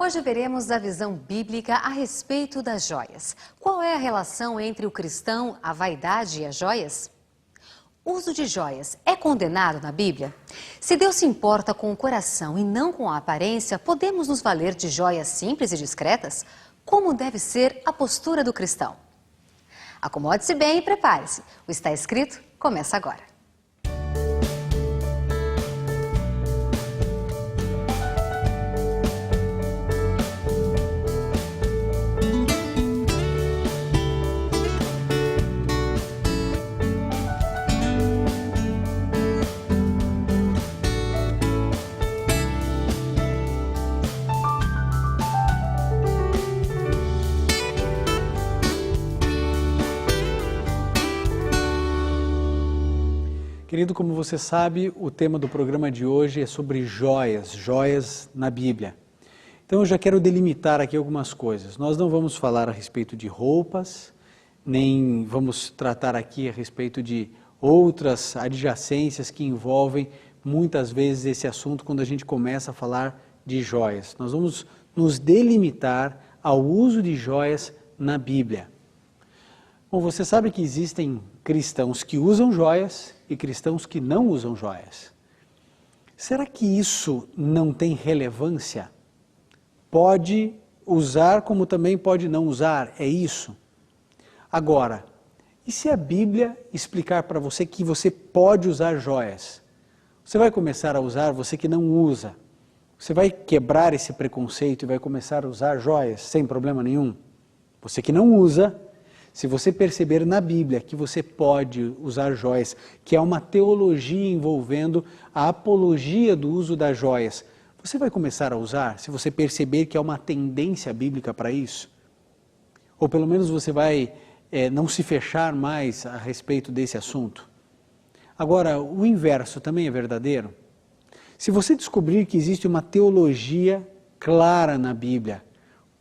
Hoje veremos a visão bíblica a respeito das joias. Qual é a relação entre o cristão, a vaidade e as joias? O uso de joias é condenado na Bíblia? Se Deus se importa com o coração e não com a aparência, podemos nos valer de joias simples e discretas? Como deve ser a postura do cristão? Acomode-se bem e prepare-se. O Está Escrito começa agora. Querido, como você sabe, o tema do programa de hoje é sobre joias, joias na Bíblia. Então eu já quero delimitar aqui algumas coisas. Nós não vamos falar a respeito de roupas, nem vamos tratar aqui a respeito de outras adjacências que envolvem muitas vezes esse assunto quando a gente começa a falar de joias. Nós vamos nos delimitar ao uso de joias na Bíblia. Bom, você sabe que existem cristãos que usam joias e cristãos que não usam joias. Será que isso não tem relevância? Pode usar como também pode não usar, é isso? Agora, e se a Bíblia explicar para você que você pode usar joias? Você vai começar a usar, você que não usa. Você vai quebrar esse preconceito e vai começar a usar joias sem problema nenhum? Você que não usa, se você perceber na Bíblia que você pode usar joias, que é uma teologia envolvendo a apologia do uso das joias, você vai começar a usar se você perceber que há uma tendência bíblica para isso? Ou pelo menos você vai não se fechar mais a respeito desse assunto? Agora, o inverso também é verdadeiro? Se você descobrir que existe uma teologia clara na Bíblia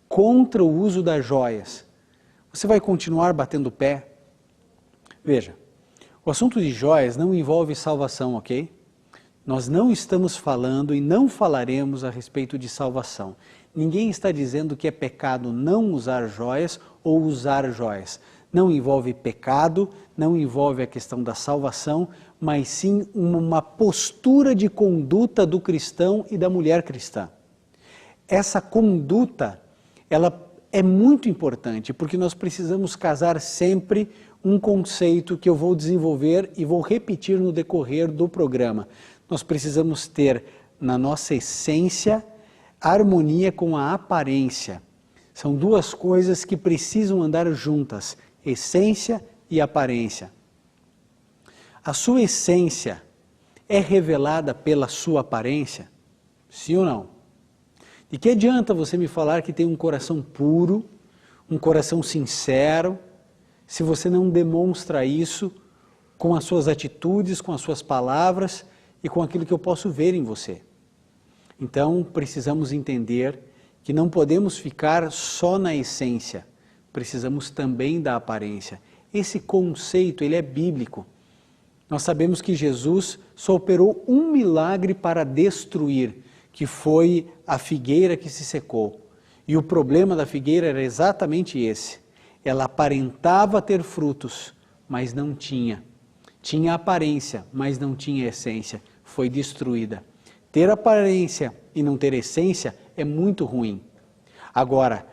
contra o uso das joias, você vai continuar batendo o pé? Veja, o assunto de joias não envolve salvação, ok? Nós não estamos falando e não falaremos a respeito de salvação. Ninguém está dizendo que é pecado não usar joias ou usar joias. Não envolve pecado, não envolve a questão da salvação, mas sim uma postura de conduta do cristão e da mulher cristã. Essa conduta, ela é muito importante, porque nós precisamos casar sempre um conceito que eu vou desenvolver e vou repetir no decorrer do programa. Nós precisamos ter na nossa essência harmonia com a aparência. São duas coisas que precisam andar juntas, essência e aparência. A sua essência é revelada pela sua aparência? Sim ou não? De que adianta você me falar que tem um coração puro, um coração sincero, se você não demonstra isso com as suas atitudes, com as suas palavras e com aquilo que eu posso ver em você? Então, precisamos entender que não podemos ficar só na essência, precisamos também da aparência. Esse conceito, ele é bíblico. Nós sabemos que Jesus só operou um milagre para destruir, que foi a figueira que se secou. E o problema da figueira era exatamente esse. Ela aparentava ter frutos, mas não tinha. Tinha aparência, mas não tinha essência. Foi destruída. Ter aparência e não ter essência é muito ruim. Agora,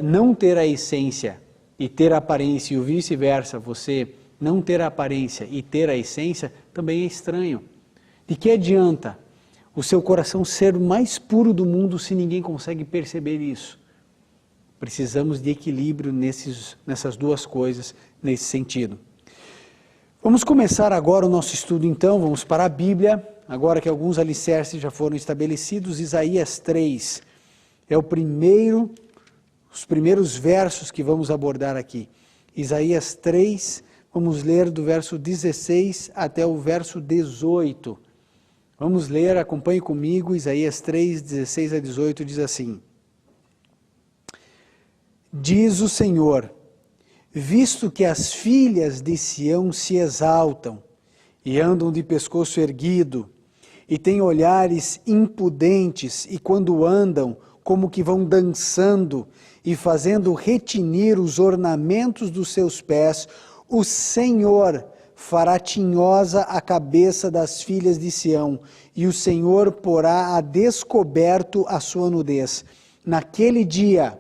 não ter a essência e ter a aparência e o vice-versa, você não ter a aparência e ter a essência, também é estranho. De que adianta o seu coração ser o mais puro do mundo se ninguém consegue perceber isso? Precisamos de equilíbrio nessas duas coisas, nesse sentido. Vamos começar agora o nosso estudo então, vamos para a Bíblia, agora que alguns alicerces já foram estabelecidos. Isaías 3 é os primeiros versos que vamos abordar aqui. Isaías 3, vamos ler do verso 16 até o verso 18. Vamos ler, acompanhe comigo, Isaías 3, 16 a 18, diz assim: Diz o Senhor, visto que as filhas de Sião se exaltam e andam de pescoço erguido, e têm olhares impudentes, e quando andam, como que vão dançando e fazendo retinir os ornamentos dos seus pés, o Senhor fará tinhosa a cabeça das filhas de Sião, e o Senhor porá a descoberto a sua nudez. Naquele dia,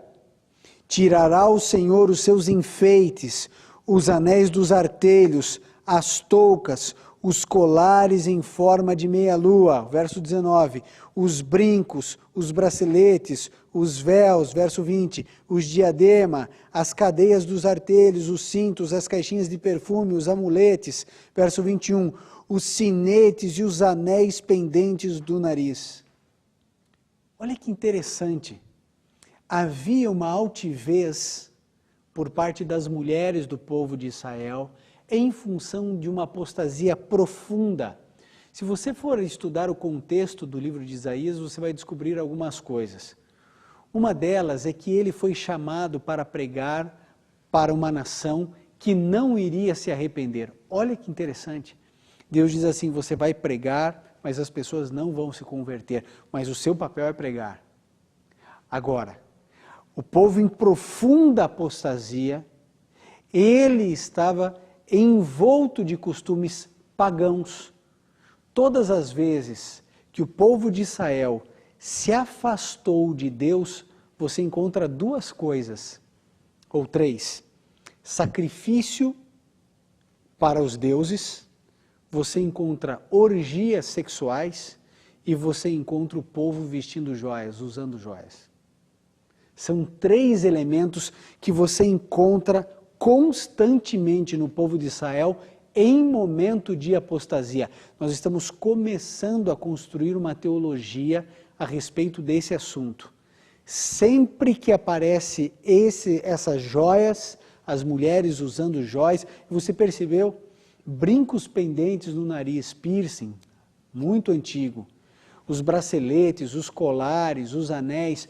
tirará o Senhor os seus enfeites, os anéis dos artelhos, as toucas, os colares em forma de meia-lua, verso 19, os brincos, os braceletes, os véus, verso 20, os diadema, as cadeias dos artelhos, os cintos, as caixinhas de perfume, os amuletes, verso 21, os sinetes e os anéis pendentes do nariz. Olha que interessante, havia uma altivez por parte das mulheres do povo de Israel, em função de uma apostasia profunda. Se você for estudar o contexto do livro de Isaías, você vai descobrir algumas coisas. Uma delas é que ele foi chamado para pregar para uma nação que não iria se arrepender. Olha que interessante. Deus diz assim, você vai pregar, mas as pessoas não vão se converter, mas o seu papel é pregar. Agora, o povo em profunda apostasia, ele estava envolto de costumes pagãos. Todas as vezes que o povo de Israel se afastou de Deus, você encontra duas coisas, ou três: sacrifício para os deuses, você encontra orgias sexuais e você encontra o povo vestindo joias, usando joias. São três elementos que você encontra constantemente no povo de Israel em momento de apostasia. Nós estamos começando a construir uma teologia a respeito desse assunto. Sempre que aparece essas joias, as mulheres usando joias, você percebeu? Brincos pendentes no nariz, piercing, muito antigo. Os braceletes, os colares, os anéis.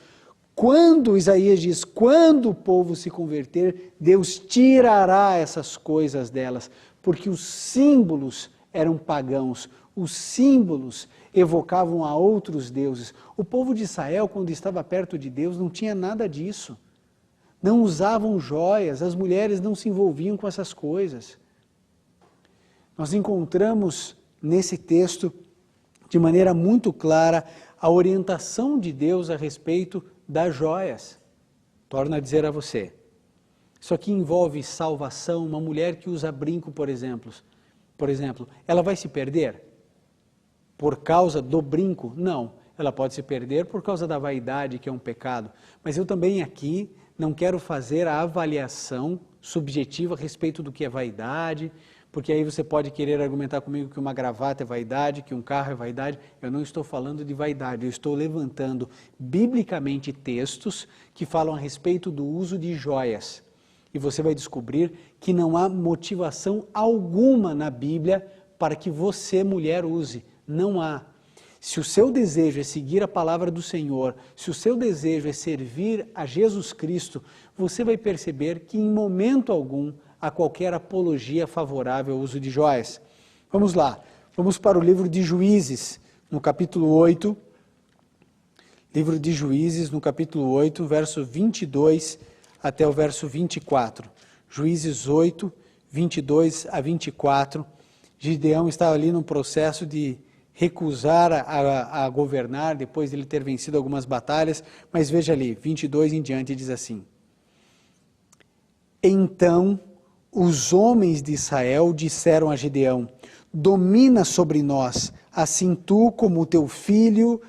Quando Isaías diz, quando o povo se converter, Deus tirará essas coisas delas, porque os símbolos eram pagãos, os símbolos evocavam a outros deuses. O povo de Israel, quando estava perto de Deus, não tinha nada disso. Não usavam joias, as mulheres não se envolviam com essas coisas. Nós encontramos nesse texto, de maneira muito clara, a orientação de Deus a respeito das joias. Torno a dizer a você, isso aqui envolve salvação. Uma mulher que usa brinco, por exemplo, ela vai se perder por causa do brinco? Não, ela pode se perder por causa da vaidade, que é um pecado. Mas eu também aqui não quero fazer a avaliação subjetiva a respeito do que é vaidade, porque aí você pode querer argumentar comigo que uma gravata é vaidade, que um carro é vaidade. Eu não estou falando de vaidade, eu estou levantando biblicamente textos que falam a respeito do uso de joias. E você vai descobrir que não há motivação alguma na Bíblia para que você, mulher, use. Não há. Se o seu desejo é seguir a palavra do Senhor, se o seu desejo é servir a Jesus Cristo, você vai perceber que em momento algum a qualquer apologia favorável ao uso de joias. Vamos lá, vamos para o livro de Juízes, no capítulo 8, livro de Juízes, no capítulo 8, verso 22 até o verso 24. Juízes 8, 22 a 24, Gideão estava ali num processo de recusar a governar, depois de ele ter vencido algumas batalhas, mas veja ali, 22 em diante diz assim: Então os homens de Israel disseram a Gideão: domina sobre nós, assim tu como o teu filho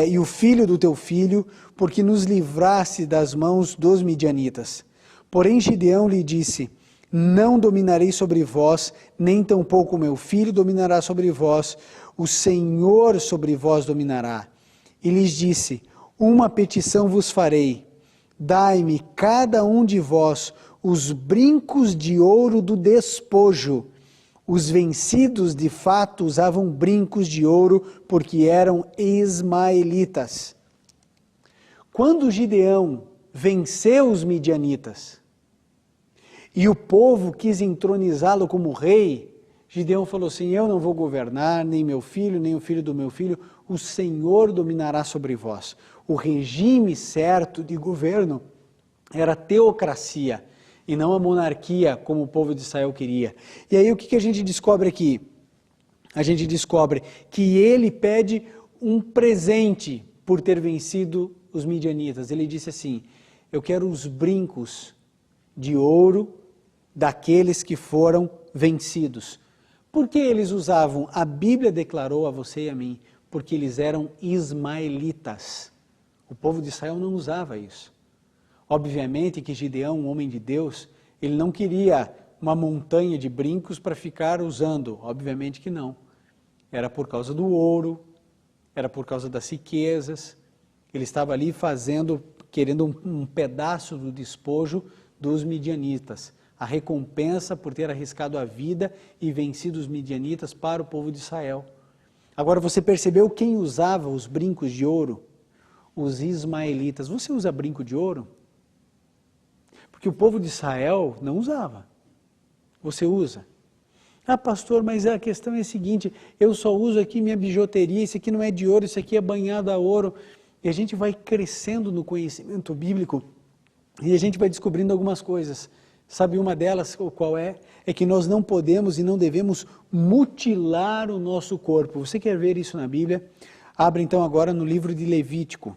e o filho do teu filho, porque nos livraste das mãos dos midianitas. Porém Gideão lhe disse: não dominarei sobre vós, nem tampouco meu filho dominará sobre vós, o Senhor sobre vós dominará. E lhes disse: uma petição vos farei, dai-me cada um de vós os brincos de ouro do despojo. Os vencidos de fato usavam brincos de ouro porque eram ismaelitas. Quando Gideão venceu os midianitas e o povo quis entronizá-lo como rei, Gideão falou assim, eu não vou governar, nem meu filho, nem o filho do meu filho, o Senhor dominará sobre vós. O regime certo de governo era a teocracia, e não a monarquia, como o povo de Israel queria. E aí o que a gente descobre aqui? A gente descobre que ele pede um presente por ter vencido os midianitas. Ele disse assim, eu quero os brincos de ouro daqueles que foram vencidos. Por que eles usavam? A Bíblia declarou a você e a mim, porque eles eram ismaelitas. O povo de Israel não usava isso. Obviamente que Gideão, um homem de Deus, ele não queria uma montanha de brincos para ficar usando. Obviamente que não. Era por causa do ouro, era por causa das riquezas. Ele estava ali querendo um pedaço do despojo dos midianitas. A recompensa por ter arriscado a vida e vencido os midianitas para o povo de Israel. Agora você percebeu quem usava os brincos de ouro? Os ismaelitas. Você usa brinco de ouro? Porque o povo de Israel não usava. Você usa. Ah, pastor, mas a questão é a seguinte, eu só uso aqui minha bijuteria, isso aqui não é de ouro, isso aqui é banhado a ouro. E a gente vai crescendo no conhecimento bíblico e a gente vai descobrindo algumas coisas. Sabe uma delas, qual é? É que nós não podemos e não devemos mutilar o nosso corpo. Você quer ver isso na Bíblia? Abre então agora no livro de Levítico.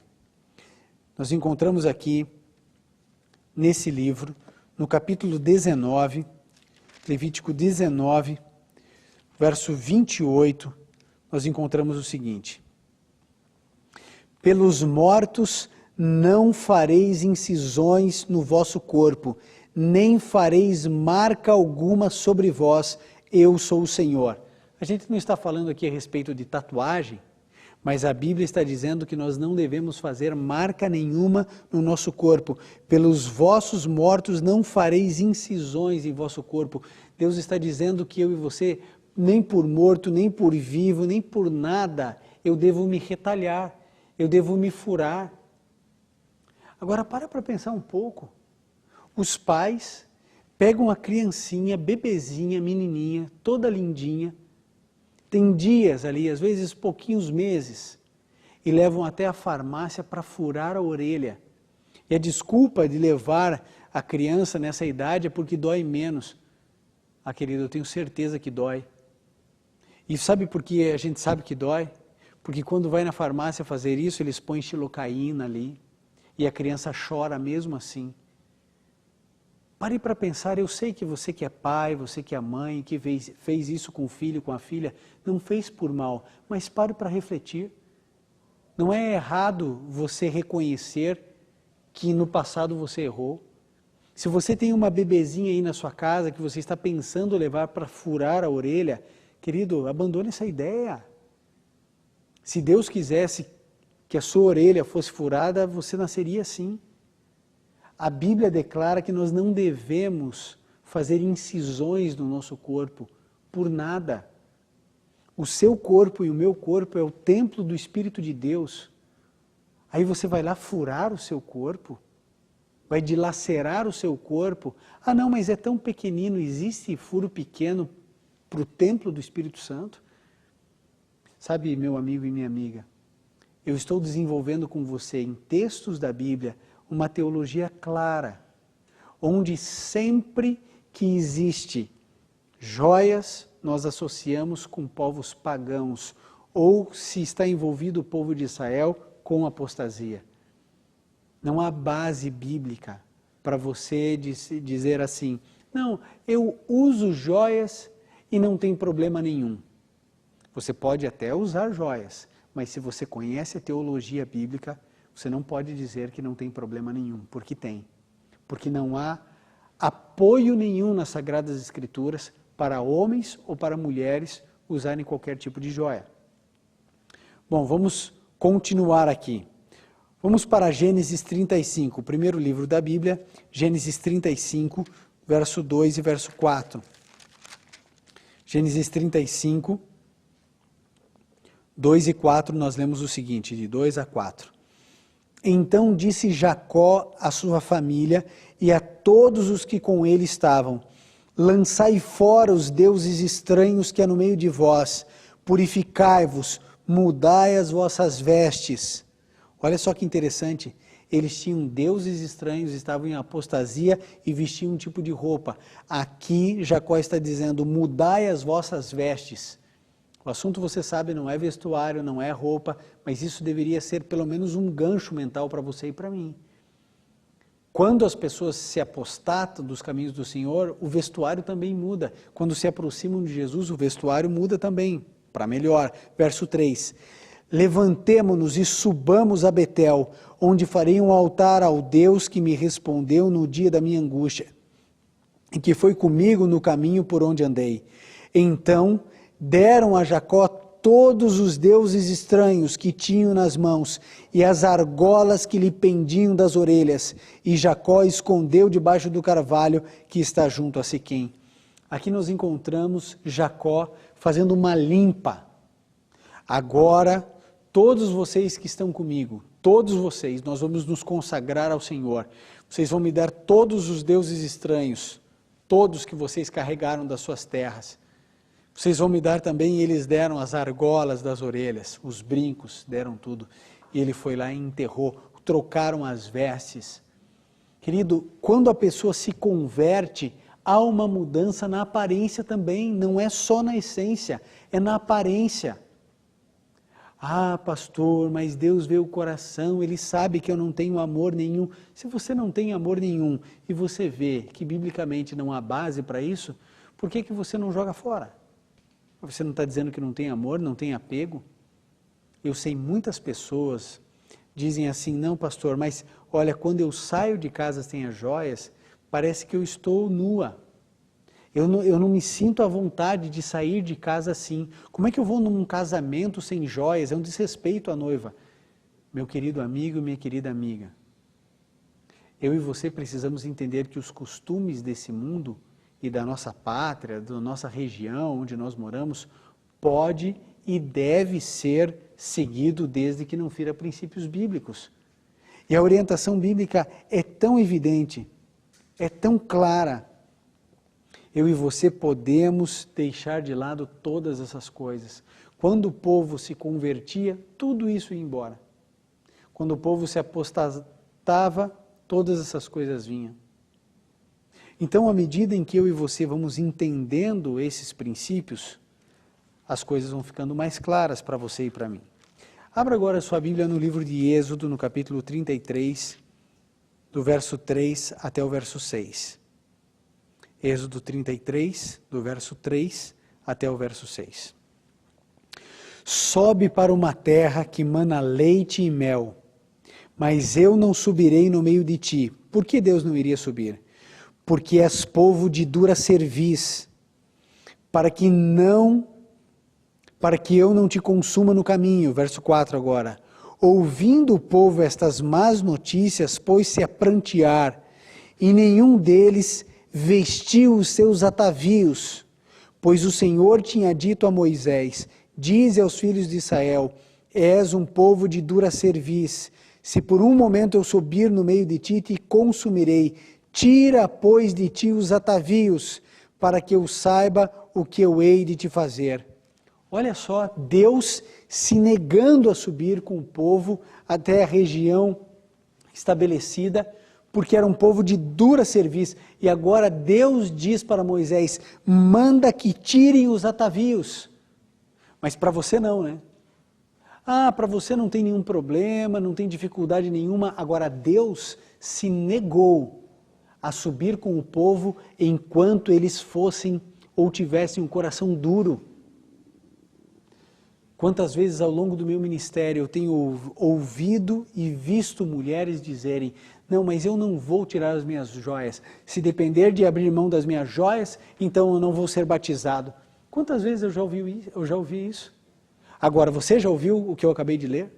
Nós encontramos aqui, nesse livro, no capítulo 19, Levítico 19, verso 28, nós encontramos o seguinte. Pelos mortos não fareis incisões no vosso corpo, nem fareis marca alguma sobre vós, eu sou o Senhor. A gente não está falando aqui a respeito de tatuagem, mas a Bíblia está dizendo que nós não devemos fazer marca nenhuma no nosso corpo. Pelos vossos mortos não fareis incisões em vosso corpo. Deus está dizendo que eu e você, nem por morto, nem por vivo, nem por nada, eu devo me retalhar, eu devo me furar. Agora para pensar um pouco. Os pais pegam a criancinha, bebezinha, menininha, toda lindinha, tem dias ali, às vezes pouquinhos meses, e levam até a farmácia para furar a orelha. E a desculpa de levar a criança nessa idade é porque dói menos. Ah, querido, eu tenho certeza que dói. E sabe por que a gente sabe que dói? Porque quando vai na farmácia fazer isso, eles põem xilocaína ali, e a criança chora mesmo assim. Pare para pensar, eu sei que você que é pai, você que é mãe, que fez isso com o filho, com a filha, não fez por mal, mas pare para refletir. Não é errado você reconhecer que no passado você errou. Se você tem uma bebezinha aí na sua casa que você está pensando levar para furar a orelha, querido, abandone essa ideia. Se Deus quisesse que a sua orelha fosse furada, você nasceria assim. A Bíblia declara que nós não devemos fazer incisões no nosso corpo por nada. O seu corpo e o meu corpo é o templo do Espírito de Deus. Aí você vai lá furar o seu corpo, vai dilacerar o seu corpo. Ah não, mas é tão pequenino, existe furo pequeno para o templo do Espírito Santo? Sabe, meu amigo e minha amiga, eu estou desenvolvendo com você em textos da Bíblia uma teologia clara, onde sempre que existe joias, nós associamos com povos pagãos, ou se está envolvido o povo de Israel com apostasia. Não há base bíblica para você dizer assim, não, eu uso joias e não tem problema nenhum. Você pode até usar joias, mas se você conhece a teologia bíblica, você não pode dizer que não tem problema nenhum, porque tem. Porque não há apoio nenhum nas Sagradas Escrituras para homens ou para mulheres usarem qualquer tipo de joia. Bom, vamos continuar aqui. Vamos para Gênesis 35, o primeiro livro da Bíblia, Gênesis 35, verso 2 e verso 4. Gênesis 35, 2 e 4, nós lemos o seguinte, de 2 a 4. Então disse Jacó à sua família e a todos os que com ele estavam, Lançai fora os deuses estranhos que há no meio de vós, purificai-vos, mudai as vossas vestes. Olha só que interessante, eles tinham deuses estranhos, estavam em apostasia e vestiam um tipo de roupa. Aqui Jacó está dizendo, mudai as vossas vestes. O assunto, você sabe, não é vestuário, não é roupa, mas isso deveria ser pelo menos um gancho mental para você e para mim. Quando as pessoas se apostatam dos caminhos do Senhor, o vestuário também muda. Quando se aproximam de Jesus, o vestuário muda também, para melhor. Verso 3, levantemo-nos e subamos a Betel, onde farei um altar ao Deus que me respondeu no dia da minha angústia, e que foi comigo no caminho por onde andei. Então deram a Jacó todos os deuses estranhos que tinham nas mãos e as argolas que lhe pendiam das orelhas, e Jacó escondeu debaixo do carvalho que está junto a Siquém. Aqui nós encontramos Jacó fazendo uma limpa. Agora, todos vocês que estão comigo, todos vocês, nós vamos nos consagrar ao Senhor. Vocês vão me dar todos os deuses estranhos, todos que vocês carregaram das suas terras. Vocês vão me dar também, e eles deram as argolas das orelhas, os brincos, deram tudo. E ele foi lá e enterrou, trocaram as vestes. Querido, quando a pessoa se converte, há uma mudança na aparência também, não é só na essência, é na aparência. Ah, pastor, mas Deus vê o coração, Ele sabe que eu não tenho amor nenhum. Se você não tem amor nenhum e você vê que biblicamente não há base para isso, por que você não joga fora? Você não está dizendo que não tem amor, não tem apego? Eu sei muitas pessoas dizem assim, não pastor, mas olha, quando eu saio de casa sem as joias, parece que eu estou nua. Eu não me sinto à vontade de sair de casa assim. Como é que eu vou num casamento sem joias? É um desrespeito à noiva. Meu querido amigo e minha querida amiga, eu e você precisamos entender que os costumes desse mundo e da nossa pátria, da nossa região onde nós moramos, pode e deve ser seguido desde que não fira princípios bíblicos. E a orientação bíblica é tão evidente, é tão clara. Eu e você podemos deixar de lado todas essas coisas. Quando o povo se convertia, tudo isso ia embora. Quando o povo se apostatava, todas essas coisas vinham. Então, à medida em que eu e você vamos entendendo esses princípios, as coisas vão ficando mais claras para você e para mim. Abra agora a sua Bíblia no livro de Êxodo, no capítulo 33, do verso 3 até o verso 6. Êxodo 33, do verso 3 até o verso 6. Sobe para uma terra que mana leite e mel, mas eu não subirei no meio de ti. Por que Deus não iria subir? Porque és povo de dura cerviz, para que eu não te consuma no caminho. Verso 4 agora. Ouvindo o povo estas más notícias, pôs-se a prantear, e nenhum deles vestiu os seus atavios, pois o Senhor tinha dito a Moisés, dize aos filhos de Israel, és um povo de dura cerviz, se por um momento eu subir no meio de ti, te consumirei. Tira, pois, de ti os atavios, para que eu saiba o que eu hei de te fazer. Olha só, Deus se negando a subir com o povo até a região estabelecida, porque era um povo de dura cerviz. E agora Deus diz para Moisés, manda que tirem os atavios. Mas para você não, né? Ah, para você não tem nenhum problema, não tem dificuldade nenhuma. Agora Deus se negou a subir com o povo enquanto eles fossem ou tivessem um coração duro. Quantas vezes ao longo do meu ministério eu tenho ouvido e visto mulheres dizerem, não, mas eu não vou tirar as minhas joias. Se depender de abrir mão das minhas joias, então eu não vou ser batizado. Quantas vezes eu já ouvi isso? Agora, você já ouviu o que eu acabei de ler?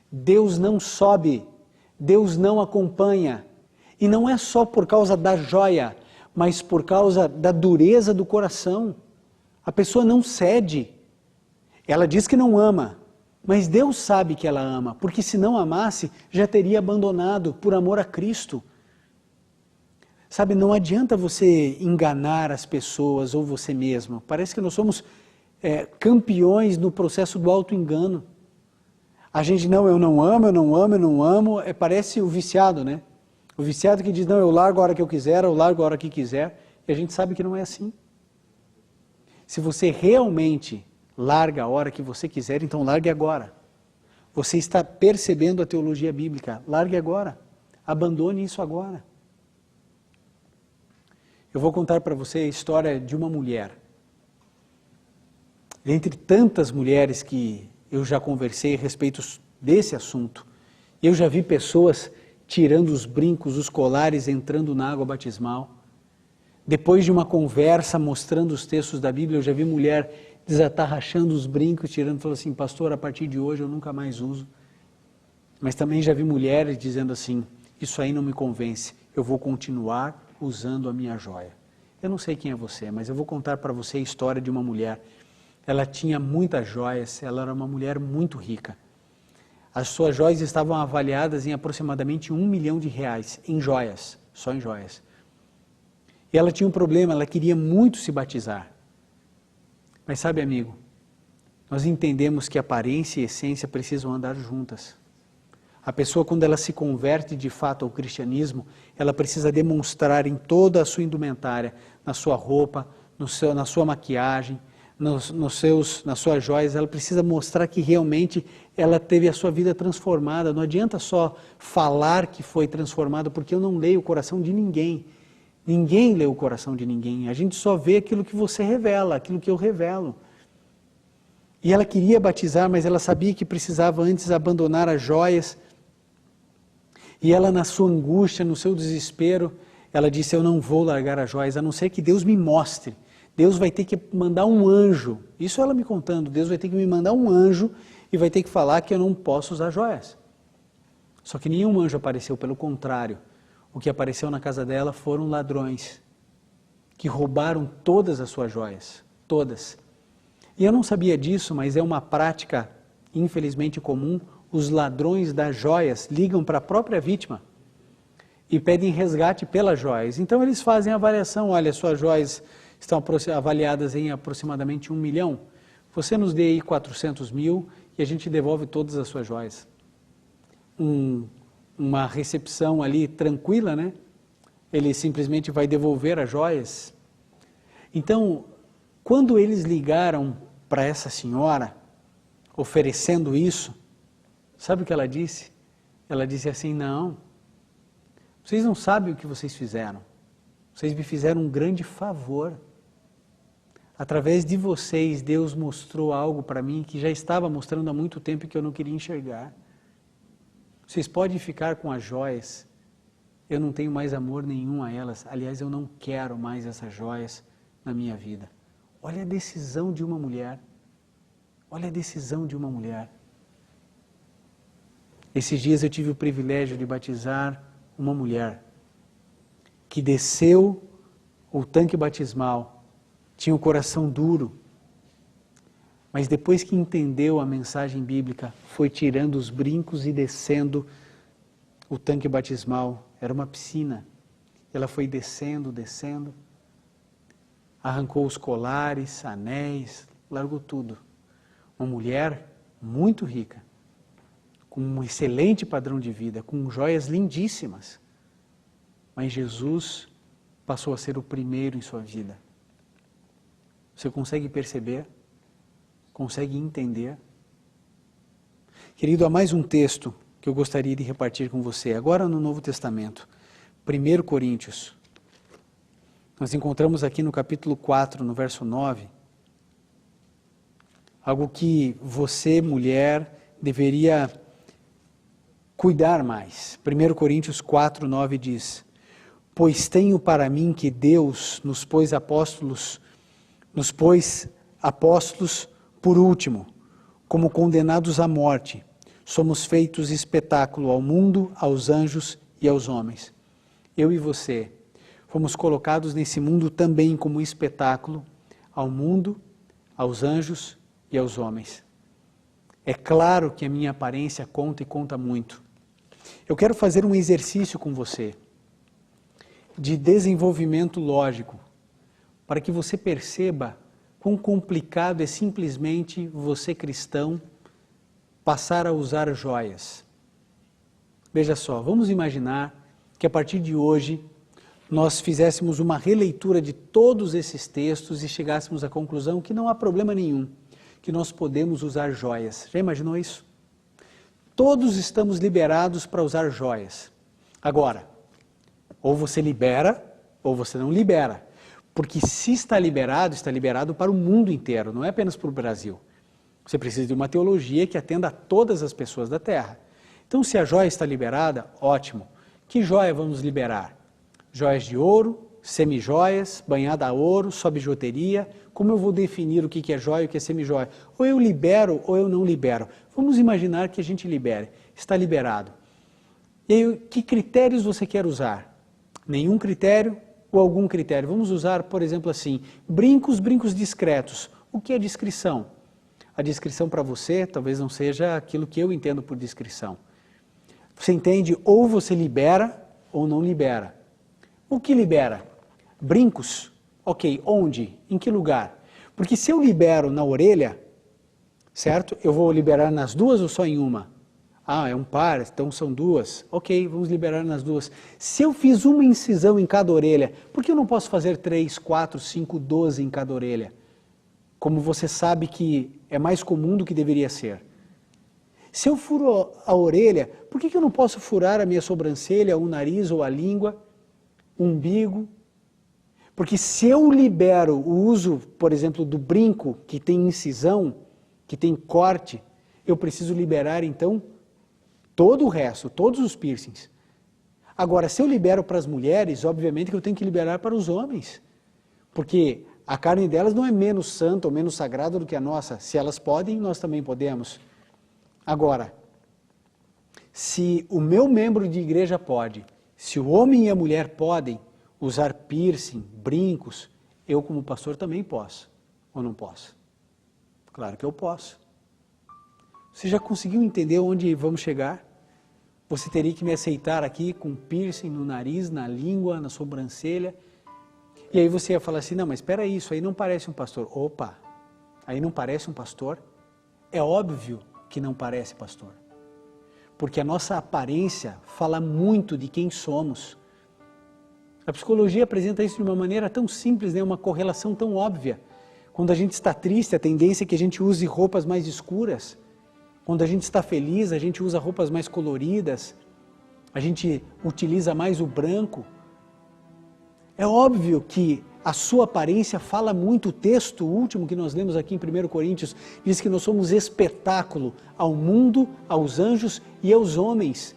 Deus não sobe, Deus não acompanha. E não é só por causa da joia, mas por causa da dureza do coração. A pessoa não cede. Ela diz que não ama, mas Deus sabe que ela ama, porque se não amasse, já teria abandonado por amor a Cristo. Sabe, não adianta você enganar as pessoas ou você mesmo. Parece que nós somos campeões no processo do auto-engano. A gente, não, eu não amo, eu não amo, eu não amo, parece o viciado, né? O viciado que diz, não, eu largo a hora que eu quiser, eu largo a hora que quiser, e a gente sabe que não é assim. Se você realmente larga a hora que você quiser, então largue agora. Você está percebendo a teologia bíblica, largue agora, abandone isso agora. Eu vou contar para você a história de uma mulher. Dentre tantas mulheres que eu já conversei a respeito desse assunto, eu já vi pessoas tirando os brincos, os colares, entrando na água batismal. Depois de uma conversa mostrando os textos da Bíblia, eu já vi mulher desatarrachando os brincos, tirando, falou assim, pastor, a partir de hoje eu nunca mais uso. Mas também já vi mulheres dizendo assim, isso aí não me convence, eu vou continuar usando a minha joia. Eu não sei quem é você, mas eu vou contar para você a história de uma mulher. Ela tinha muitas joias, ela era uma mulher muito rica. As suas joias estavam avaliadas em aproximadamente R$1 milhão em joias, só em joias. E ela tinha um problema, ela queria muito se batizar. Mas sabe, amigo, nós entendemos que aparência e essência precisam andar juntas. A pessoa, quando ela se converte de fato ao cristianismo, ela precisa demonstrar em toda a sua indumentária, na sua roupa, na sua maquiagem, nas suas joias, ela precisa mostrar que realmente ela teve a sua vida transformada. Não adianta só falar que foi transformada, porque eu não leio o coração de ninguém. Ninguém lê o coração de ninguém. A gente só vê aquilo que você revela, aquilo que eu revelo. E ela queria batizar, mas ela sabia que precisava antes abandonar as joias. E ela, na sua angústia, no seu desespero, ela disse, eu não vou largar as joias, a não ser que Deus me mostre. Deus vai ter que mandar um anjo. Isso ela me contando, Deus vai ter que me mandar um anjo e vai ter que falar que eu não posso usar joias. Só que nenhum anjo apareceu, pelo contrário. O que apareceu na casa dela foram ladrões, que roubaram todas as suas joias, todas. E eu não sabia disso, mas é uma prática, infelizmente, comum. Os ladrões das joias ligam para a própria vítima e pedem resgate pelas joias. Então eles fazem a avaliação, olha, suas joias estão avaliadas em aproximadamente 1 milhão, você nos dê aí 400 mil e a gente devolve todas as suas joias. Uma recepção ali tranquila, né? Ele simplesmente vai devolver as joias. Então, quando eles ligaram para essa senhora, oferecendo isso, sabe o que ela disse? Ela disse assim, não, vocês não sabem o que vocês fizeram. Vocês me fizeram um grande favor. Através de vocês, Deus mostrou algo para mim que já estava mostrando há muito tempo e que eu não queria enxergar. Vocês podem ficar com as joias. Eu não tenho mais amor nenhum a elas. Aliás, eu não quero mais essas joias na minha vida. Olha a decisão de uma mulher. Olha a decisão de uma mulher. Esses dias eu tive o privilégio de batizar uma mulher que desceu o tanque batismal, tinha o coração duro, mas depois que entendeu a mensagem bíblica, foi tirando os brincos e descendo o tanque batismal. Era uma piscina. Ela foi descendo, descendo, arrancou os colares, anéis, largou tudo. Uma mulher muito rica, com um excelente padrão de vida, com joias lindíssimas. Mas Jesus passou a ser o primeiro em sua vida. Você consegue perceber? Consegue entender? Querido, há mais um texto que eu gostaria de repartir com você, agora no Novo Testamento. 1 Coríntios. Nós encontramos aqui no capítulo 4, no verso 9, algo que você, mulher, deveria cuidar mais. 1 Coríntios 4, 9 diz, pois tenho para mim que Deus nos pôs apóstolos por último, como condenados à morte. Somos feitos espetáculo ao mundo, aos anjos e aos homens. Eu e você fomos colocados nesse mundo também como espetáculo ao mundo, aos anjos e aos homens. É claro que a minha aparência conta e conta muito. Eu quero fazer um exercício com você. de desenvolvimento lógico, para que você perceba quão complicado é simplesmente você, cristão, passar a usar joias. Veja só, vamos imaginar que a partir de hoje nós fizéssemos uma releitura de todos esses textos e chegássemos à conclusão que não há problema nenhum, que nós podemos usar joias. Já imaginou isso? Todos estamos liberados para usar joias. Agora, ou você libera ou você não libera. Porque se está liberado para o mundo inteiro, não é apenas para o Brasil. Você precisa de uma teologia que atenda a todas as pessoas da Terra. Então, se a joia está liberada, ótimo. Que joia vamos liberar? Joias de ouro, semijoias, banhada a ouro, só bijuteria. Como eu vou definir o que é joia e o que é semijoia? Ou eu libero ou eu não libero. Vamos imaginar que a gente libere. Está liberado. E aí, que critérios você quer usar? Nenhum critério ou algum critério? Vamos usar, por exemplo, assim, brincos discretos. O que é discrição? A discrição para você talvez não seja aquilo que eu entendo por discrição. Você entende ou você libera ou não libera. O que libera? Brincos? Ok, onde? Em que lugar? Porque se eu libero na orelha, certo? Eu vou liberar nas duas ou só em uma? Ah, é um par, então são duas. Ok, vamos liberar nas duas. Se eu fiz uma incisão em cada orelha, por que eu não posso fazer 3, 4, 5, 12 em cada orelha? Como você sabe que é mais comum do que deveria ser. Se eu furo a orelha, por que eu não posso furar a minha sobrancelha, o nariz ou a língua, o umbigo? Porque se eu libero o uso, por exemplo, do brinco, que tem incisão, que tem corte, eu preciso liberar então todo o resto, todos os piercings. Agora, se eu libero para as mulheres, obviamente que eu tenho que liberar para os homens. Porque a carne delas não é menos santa ou menos sagrada do que a nossa. Se elas podem, nós também podemos. Agora, se o meu membro de igreja pode, se o homem e a mulher podem usar piercing, brincos, eu como pastor também posso. Ou não posso? Claro que eu posso. Você já conseguiu entender onde vamos chegar? Você teria que me aceitar aqui com piercing no nariz, na língua, na sobrancelha. E aí você ia falar assim, não, mas espera aí, isso aí não parece um pastor. Opa, aí não parece um pastor? É óbvio que não parece pastor. Porque a nossa aparência fala muito de quem somos. A psicologia apresenta isso de uma maneira tão simples, né? Uma correlação tão óbvia. Quando a gente está triste, a tendência é que a gente use roupas mais escuras. Quando a gente está feliz, a gente usa roupas mais coloridas. A gente utiliza mais o branco. É óbvio que a sua aparência fala muito. O texto último que nós lemos aqui em 1 Coríntios diz que nós somos espetáculo ao mundo, aos anjos e aos homens.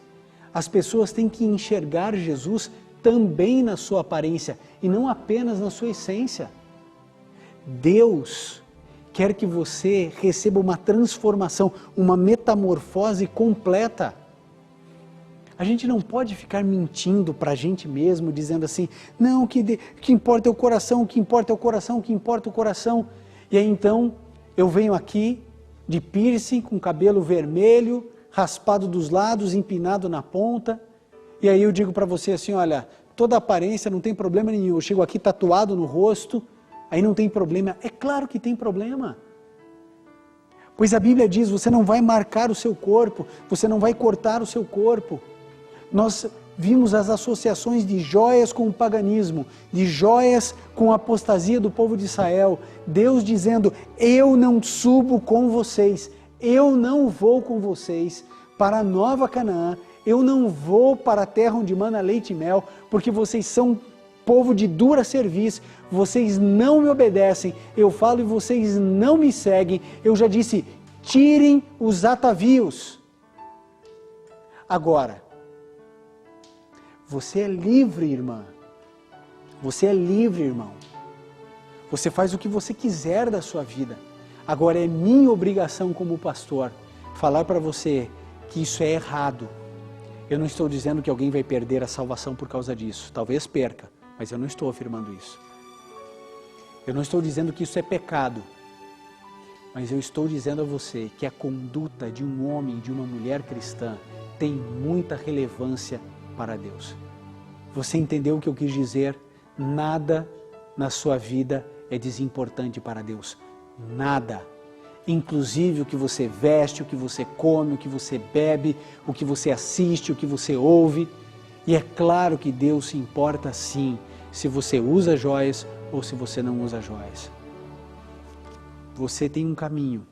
As pessoas têm que enxergar Jesus também na sua aparência e não apenas na sua essência. Deus quer que você receba uma transformação, uma metamorfose completa. A gente não pode ficar mentindo para a gente mesmo, dizendo assim, não, o que importa é o coração, o que importa é o coração, o que importa é o coração. E aí então, eu venho aqui de piercing, com cabelo vermelho, raspado dos lados, empinado na ponta, e aí eu digo para você assim, olha, toda aparência não tem problema nenhum, eu chego aqui tatuado no rosto, aí não tem problema. É claro que tem problema. Pois a Bíblia diz, você não vai marcar o seu corpo, você não vai cortar o seu corpo. Nós vimos as associações de joias com o paganismo, de joias com a apostasia do povo de Israel. Deus dizendo, eu não subo com vocês, eu não vou com vocês para a nova Canaã, eu não vou para a terra onde mana leite e mel, porque vocês são povo de dura serviço, vocês não me obedecem, eu falo e vocês não me seguem. Eu já disse, tirem os atavios. Agora, você é livre, irmã. Você é livre, irmão. Você faz o que você quiser da sua vida. Agora é minha obrigação como pastor falar para você que isso é errado. Eu não estou dizendo que alguém vai perder a salvação por causa disso. Talvez perca, mas eu não estou afirmando isso. Eu não estou dizendo que isso é pecado. Mas eu estou dizendo a você que a conduta de um homem e de uma mulher cristã tem muita relevância para Deus. Você entendeu o que eu quis dizer? Nada na sua vida é desimportante para Deus. Nada. Inclusive o que você veste, o que você come, o que você bebe, o que você assiste, o que você ouve. E é claro que Deus se importa sim se você usa joias ou se você não usa joias. Você tem um caminho,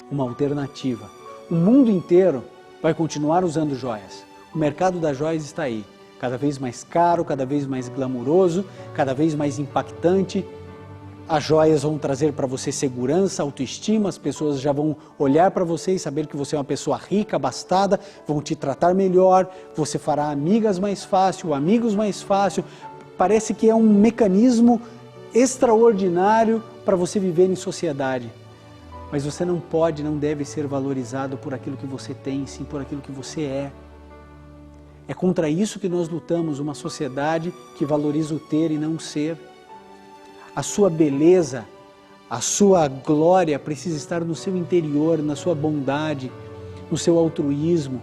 uma alternativa. O mundo inteiro vai continuar usando joias. O mercado das joias está aí, cada vez mais caro, cada vez mais glamuroso, cada vez mais impactante. As joias vão trazer para você segurança, autoestima, as pessoas já vão olhar para você e saber que você é uma pessoa rica, abastada, vão te tratar melhor, você fará amigas mais fácil, amigos mais fácil. Parece que é um mecanismo extraordinário para você viver em sociedade. Mas você não pode, não deve ser valorizado por aquilo que você tem, sim por aquilo que você é. É contra isso que nós lutamos, uma sociedade que valoriza o ter e não o ser. A sua beleza, a sua glória precisa estar no seu interior, na sua bondade, no seu altruísmo.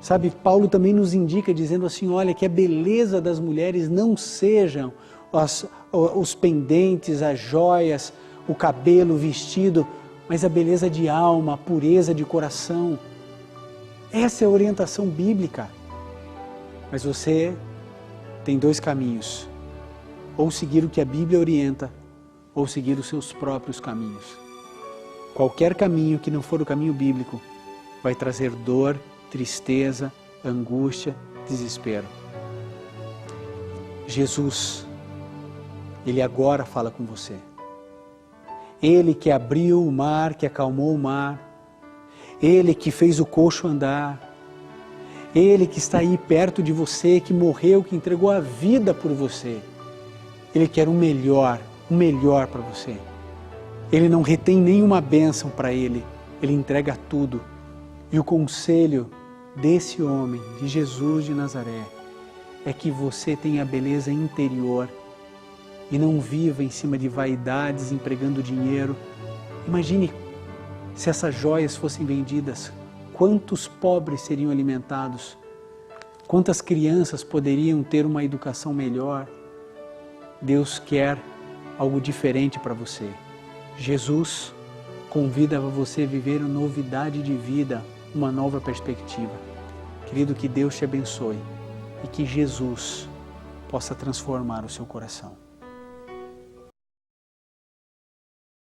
Sabe, Paulo também nos indica dizendo assim, olha, que a beleza das mulheres não sejam os pendentes, as joias, o cabelo, o vestido, mas a beleza de alma, a pureza de coração. Essa é a orientação bíblica. Mas você tem dois caminhos. Ou seguir o que a Bíblia orienta, ou seguir os seus próprios caminhos. Qualquer caminho que não for o caminho bíblico vai trazer dor, tristeza, angústia, desespero. Jesus, Ele agora fala com você. Ele que abriu o mar, que acalmou o mar, Ele que fez o coxo andar, Ele que está aí perto de você, que morreu, que entregou a vida por você. Ele quer o melhor para você. Ele não retém nenhuma bênção para Ele, Ele entrega tudo. E o conselho desse homem, de Jesus de Nazaré, é que você tenha beleza interior e não viva em cima de vaidades, empregando dinheiro. Imagine se essas joias fossem vendidas, quantos pobres seriam alimentados, quantas crianças poderiam ter uma educação melhor. Deus quer algo diferente para você. Jesus convida você a viver uma novidade de vida, uma nova perspectiva. Querido, que Deus te abençoe e que Jesus possa transformar o seu coração.